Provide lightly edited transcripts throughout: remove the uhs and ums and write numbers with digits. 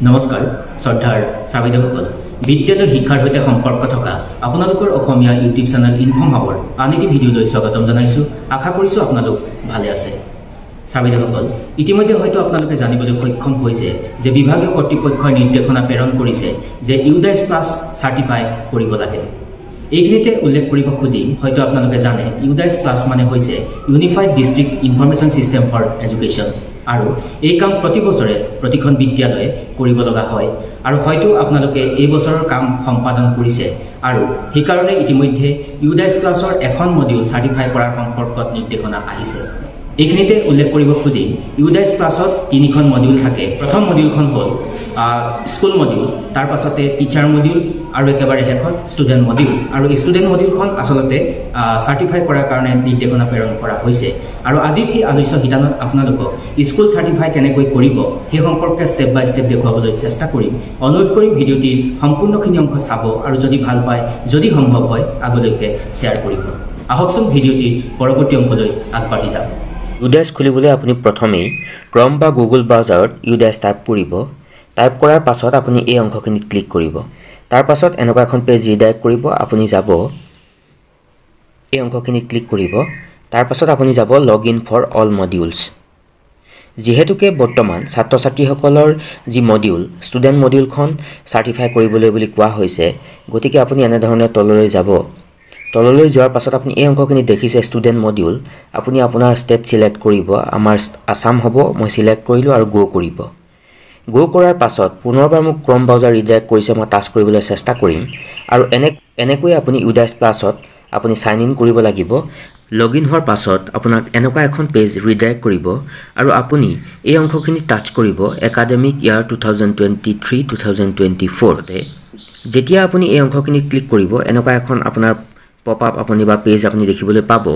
নমস্কাৰ শ্ৰদ্ধাৰ চাবিদসকল বিদ্যালয় শিক্ষাৰ সৈতে সম্পৰ্ক থকা আপোনালোকৰ অসমীয়া ইউটিউব চেনেল ইনফৰ্ম হাবৰ আন এটি ভিডিঅ'লৈ স্বাগতম জনাইছোঁ। আশা কৰিছোঁ আপোনালোক ভালে আছে। চাবিদসকল ইতিমধ্যে হয়তো আপোনালোকে জানিবলৈ সক্ষম হৈছে যে বিভাগীয় কৰ্তৃপক্ষই নিৰ্দেশনা প্ৰেৰণ কৰিছে যে ইউডাইছ প্লাছ চাৰ্টিফাই কৰিব লাগে। এইখিনিতে উল্লেখ কৰিব খুজিম, হয়তো আপোনালোকে জানে ইউডাইছ প্লাছ মানে হৈছে Unified District Information System for Education. আৰু এই কাম প্ৰতি বছৰে প্ৰতিখন বিদ্যালয়ে কৰিব লগা হয় আৰু হয়তো আপোনালোকে এই বছৰৰ কাম সম্পাদন কৰিছে আৰু সেইকাৰণে ইতিমধ্যে ইউডাইছ প্লাছৰ এখন মডিউল চাৰ্টিফাই কৰাৰ সম্পৰ্কত নিৰ্দেশনা আহিছে। এইখিনিতে উল্লেখ কৰিব খুজিম ইউডাইছ প্লাছত তিনিখন মডিউল থাকে। প্ৰথম মডিউলখন হ'ল স্কুল মডিউল, তাৰ পাছতে টিচাৰ মডিউল আৰু একেবাৰে শেষত ষ্টুডেণ্ট মডিউল। আৰু এই ষ্টুডেণ্ট মডিউলখন আচলতে চাৰ্টিফাই কৰাৰ কাৰণে নিৰ্দেশনা প্ৰেৰণ কৰা হৈছে। আৰু আজিৰ এই আলোচ্য শিতানত আপোনালোকক স্কুল চাৰ্টিফাই কেনেকৈ কৰিব সেই সম্পৰ্কে ষ্টেপ বাই ষ্টেপ দেখুৱাবলৈ চেষ্টা কৰিম। অনুৰোধ কৰিম ভিডিঅ'টিৰ সম্পূৰ্ণখিনি অংশ চাব আৰু যদি ভাল পায়, যদি সম্ভৱ হয় আগলৈকে শ্বেয়াৰ কৰিব। আহকচোন ভিডিঅ'টিৰ পৰৱৰ্তী অংশলৈ আগবাঢ়ি যাম। ইউডাইছ খুলিবলৈ আপুনি প্ৰথমেই ক্ৰম বা গুগল ব্ৰাউজাৰত ইউডাইছ টাইপ কৰিব। টাইপ কৰাৰ পাছত আপুনি এই অংশখিনিত ক্লিক কৰিব। তাৰ পাছত এনেকুৱা এখন পেজ ৰিডাইৰেক্ট কৰিব। আপুনি যাব এই অংশখিনিত ক্লিক কৰিব। তাৰ পাছত আপুনি যাব লগ ইন ফৰ অল মডিউলছ। যিহেতুকে বৰ্তমান ছাত্ৰ ছাত্ৰীসকলৰ যি মডিউল ষ্টুডেণ্ট মডিউলখন চাৰ্টিফাই কৰিবলৈ বুলি কোৱা হৈছে, গতিকে আপুনি এনেধৰণে তললৈ যাব। তললৈ যোৱাৰ পাছত আপুনি এই অংশখিনি দেখিছে ষ্টুডেণ্ট মডিউল। আপুনি আপোনাৰ ষ্টেট চিলেক্ট কৰিব। আমাৰ আছাম হ'ব, মই চিলেক্ট কৰিলোঁ আৰু গ' কৰিব। গ' কৰাৰ পাছত পুনৰবাৰ মোক ক্ৰম ব্ৰাউজাৰ ৰিডাইৰেক্ট কৰিছে, মই টাচ কৰিবলৈ চেষ্টা কৰিম। আৰু এনেকৈ আপুনি ইউডাইছ প্লাছত আপুনি চাইন ইন কৰিব লাগিব। লগ ইন হোৱাৰ পাছত আপোনাক এনেকুৱা এখন পেজ ৰিডাইৰেক্ট কৰিব আৰু আপুনি এই অংশখিনি টাচ কৰিব একাডেমিক ইয়াৰ 2023-2024। যেতিয়া আপুনি এই অংশখিনি ক্লিক কৰিব এনেকুৱা এখন আপোনাৰ পপ আপ আপুনি বা পেজ আপুনি দেখিবলৈ পাব।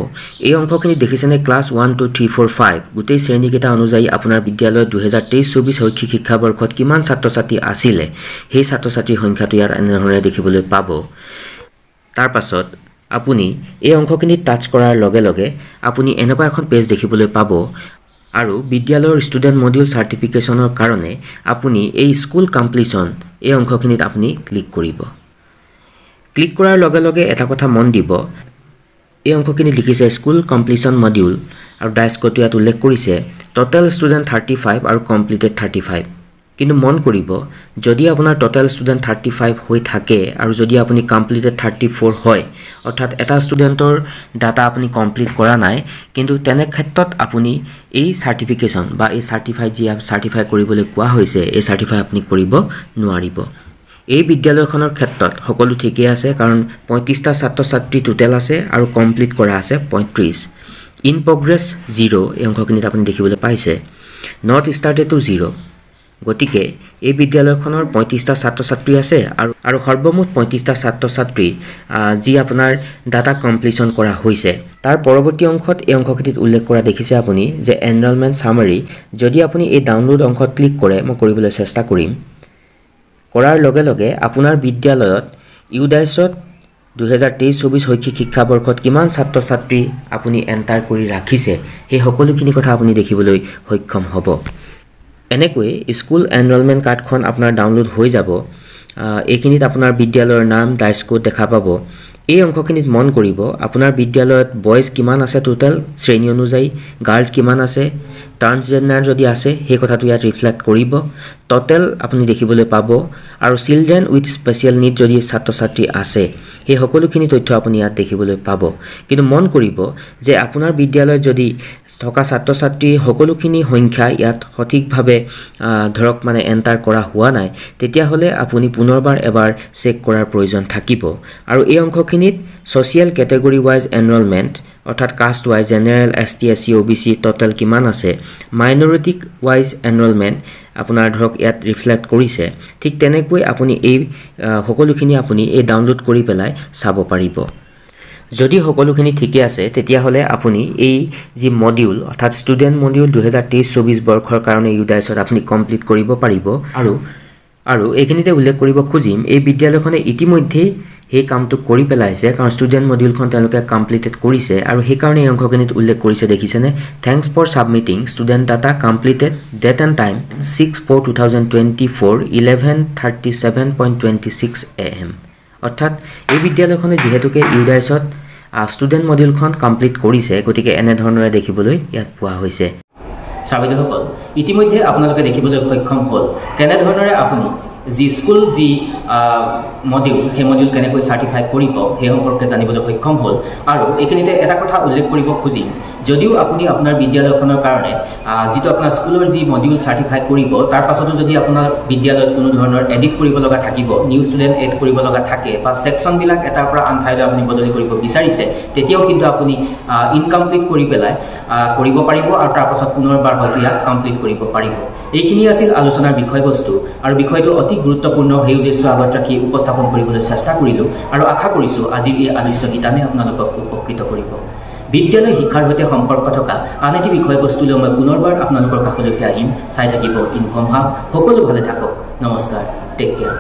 এই অংশখিনি দেখিছেনে ক্লাছ 1, 2, 3, 4, 5 গোটেই শ্ৰেণীকেইটা অনুযায়ী আপোনাৰ বিদ্যালয়ত 2023-24 শৈক্ষিক শিক্ষাবৰ্ষত কিমান ছাত্ৰ ছাত্ৰী আছিলে সেই ছাত্ৰ ছাত্ৰীৰ সংখ্যাটো ইয়াত এনেধৰণে দেখিবলৈ পাব। তাৰ পাছত আপুনি এই অংশখিনি টাচ কৰাৰ লগে লগে আপুনি এনেকুৱা এখন পেজ দেখিবলৈ পাব আৰু বিদ্যালয়ৰ ষ্টুডেণ্ট মডিউল চাৰ্টিফিকেশ্যনৰ কাৰণে আপুনি এই স্কুল কমপ্লিশ্যন এই অংশখিনিত আপুনি ক্লিক কৰিব। ক্লিক কৰাৰ লগে লগে এটা কথা মন দিব, এই অংশখিনি লিখিছে স্কুল কমপ্লিশ্যন মডিউল আৰু ডাইস্কটো ইয়াত উল্লেখ কৰিছে টোটেল ষ্টুডেণ্ট 35 আৰু কমপ্লিটেড 35। কিন্তু মন কৰিব, যদি আপোনাৰ টোটেল ষ্টুডেণ্ট 35 হৈ থাকে আৰু যদি আপুনি কমপ্লিটেড 34 হয়, অৰ্থাৎ এটা ষ্টুডেণ্টৰ ডাটা আপুনি কমপ্লিট কৰা নাই, কিন্তু তেনে ক্ষেত্ৰত আপুনি এই চাৰ্টিফিকেশ্যন বা এই চাৰ্টিফাই কৰিবলৈ কোৱা হৈছে এই চাৰ্টিফাই আপুনি কৰিব নোৱাৰিব। এই বিদ্যালয়খনৰ ক্ষেত্ৰত সকলো ঠিকেই আছে, কাৰণ 35টা ছাত্ৰ ছাত্ৰী টোটেল আছে আৰু কমপ্লিট কৰা আছে 35। ইন প্ৰগ্ৰেছ 0 এই অংশখিনিত আপুনি দেখিবলৈ পাইছে। নট ষ্টাৰ্টেড টু 0, গতিকে এই বিদ্যালয়খনৰ 35টা ছাত্ৰ ছাত্ৰী আছে আৰু সৰ্বমুঠ 35টা ছাত্ৰ ছাত্ৰী যি আপোনাৰ ডাটা কমপ্লিশ্যন কৰা হৈছে। তাৰ পৰৱৰ্তী অংশত এই অংশখিনিত উল্লেখ কৰা দেখিছে আপুনি যে এনৰলমেণ্ট ছামাৰী। যদি আপুনি এই ডাউনলোড অংশত ক্লিক কৰে, মই কৰিবলৈ চেষ্টা কৰিম। কৰাৰ লগে লগে আপোনাৰ বিদ্যালয়ত ইউডাইছত 2023-24 শৈক্ষিক শিক্ষাবৰ্ষত কিমান ছাত্ৰ ছাত্ৰী আপুনি এণ্টাৰ কৰি ৰাখিছে সেই সকলোখিনি কথা আপুনি দেখিবলৈ সক্ষম হ'ব। এনেকৈ স্কুল এনৰলমেণ্ট কাৰ্ডখন আপোনাৰ ডাউনলোড হৈ যাব। এইখিনিত আপোনাৰ বিদ্যালয়ৰ নাম ডাইস্কোড দেখা পাব। এই অংশখিনিত মন কৰিব আপোনাৰ বিদ্যালয়ত বয়জ কিমান আছে টোটেল শ্ৰেণী অনুযায়ী, গাৰ্লছ কিমান আছে, ট্ৰান্সজেণ্ডাৰ যদি আছে সেই কথাটো ইয়াত ৰিফ্লেক্ট কৰিব। টোটেল আপুনি দেখিবলৈ পাব আৰু চিলড্ৰেন উইথ স্পেচিয়েল নিড যদি ছাত্ৰ ছাত্ৰী আছে সেই সকলোখিনি তথ্য আপুনি ইয়াত দেখিবলৈ পাব। কিন্তু মন কৰিব যে আপোনাৰ বিদ্যালয়ত যদি থকা ছাত্ৰ ছাত্ৰীৰ সকলোখিনি সংখ্যা ইয়াত সঠিকভাৱে ধৰক মানে এণ্টাৰ কৰা হোৱা নাই, তেতিয়াহ'লে আপুনি পুনৰবাৰ এবাৰ চেক কৰাৰ প্ৰয়োজন থাকিব। আৰু এই অংশখিনিত ছ'চিয়েল কেটেগৰী ৱাইজ এনৰলমেণ্ট অৰ্থাৎ caste wise general, ST, SC, OBC total কিমান আছে, মাইনৰিটি ৱাইজ এনৰলমেণ্ট আপোনাৰ ধৰক ইয়াত ৰিফ্লেক্ট কৰিছে। ঠিক তেনেকৈ আপুনি এই সকলোখিনি আপুনি এই ডাউনলোড কৰি পেলাই চাব পাৰিব। যদি সকলোখিনি ঠিকে আছে তেতিয়াহ'লে আপুনি এই যি মডিউল অৰ্থাৎ ষ্টুডেণ্ট মডিউল 2023-24 বৰ্ষৰ কাৰণে ইউডাইছত আপুনি কমপ্লিট কৰিব পাৰিব। আৰু এইখিনিতে উল্লেখ কৰিব খুজিম এই বিদ্যালয়খনে ইতিমধ্যেই সেই কামটো কৰি পেলাইছে কাৰণ ষ্টুডেণ্ট মডিউলখন তেওঁলোকে কমপ্লিটেড কৰিছে আৰু সেইকাৰণে এই অংশখিনিত উল্লেখ কৰিছে দেখিছেনে thanks for submitting student data completed date and time 6/4/2024 11:37.26 AM অৰ্থাৎ এই বিদ্যালয়খনে যিহেতুকে ইউডাইছত ষ্টুডেণ্ট মডিউলখন কমপ্লিট কৰিছে গতিকে এনেধৰণৰে দেখিবলৈ ইয়াত পোৱা হৈছে ছাত্ৰসকল ইতিমধ্যে আপোনালোকে দেখিবলৈ সক্ষম হ'ল কেনেধৰণৰে আপুনি যি স্কুল যি মডিউল সেই মডিউল কেনেকৈ চাৰ্টিফাই কৰিব সেই সম্পৰ্কে জানিবলৈ সক্ষম হ'ল আৰু এইখিনিতে এটা কথা উল্লেখ কৰিব খুজিম যদিও আপুনি আপোনাৰ বিদ্যালয়খনৰ কাৰণে যিটো আপোনাৰ স্কুলৰ যি মডিউল চাৰ্টিফাই কৰিব তাৰ পাছতো যদি আপোনাৰ বিদ্যালয়ত কোনো ধৰণৰ এডিট কৰিব লগা থাকিব নিউ ষ্টুডেণ্ট এড কৰিব লগা থাকে বা ছেকশ্যনবিলাক এটাৰ পৰা আন ঠাইলৈ আপুনি বদলি কৰিব বিচাৰিছে তেতিয়াও কিন্তু আপুনি ইনকমপ্লিট কৰি পেলাই কৰিব পাৰিব আৰু তাৰ পাছত পুনৰবাৰ হয়তো ইয়াক কমপ্লিট কৰিব পাৰিব এইখিনি আছিল আলোচনাৰ বিষয়বস্তু আৰু বিষয়টো অতি গুৰুত্বপূৰ্ণ সেই উদ্দেশ্য আগত ৰাখি উপস্থাপন কৰিবলৈ চেষ্টা কৰিলোঁ আৰু আশা কৰিছোঁ আজিৰ এই আলোচ্য গীতানে আপোনালোকক উপকৃত কৰিব বিদ্যালয় শিক্ষাৰ সৈতে সম্পৰ্ক থকা আন এটি বিষয়বস্তুলৈ মই পুনৰবাৰ আপোনালোকৰ কাষলৈকে আহিম চাই থাকিব ইনফৰ্ম হাব সকলো ভালে থাকক নমস্কাৰ টেক কেয়াৰ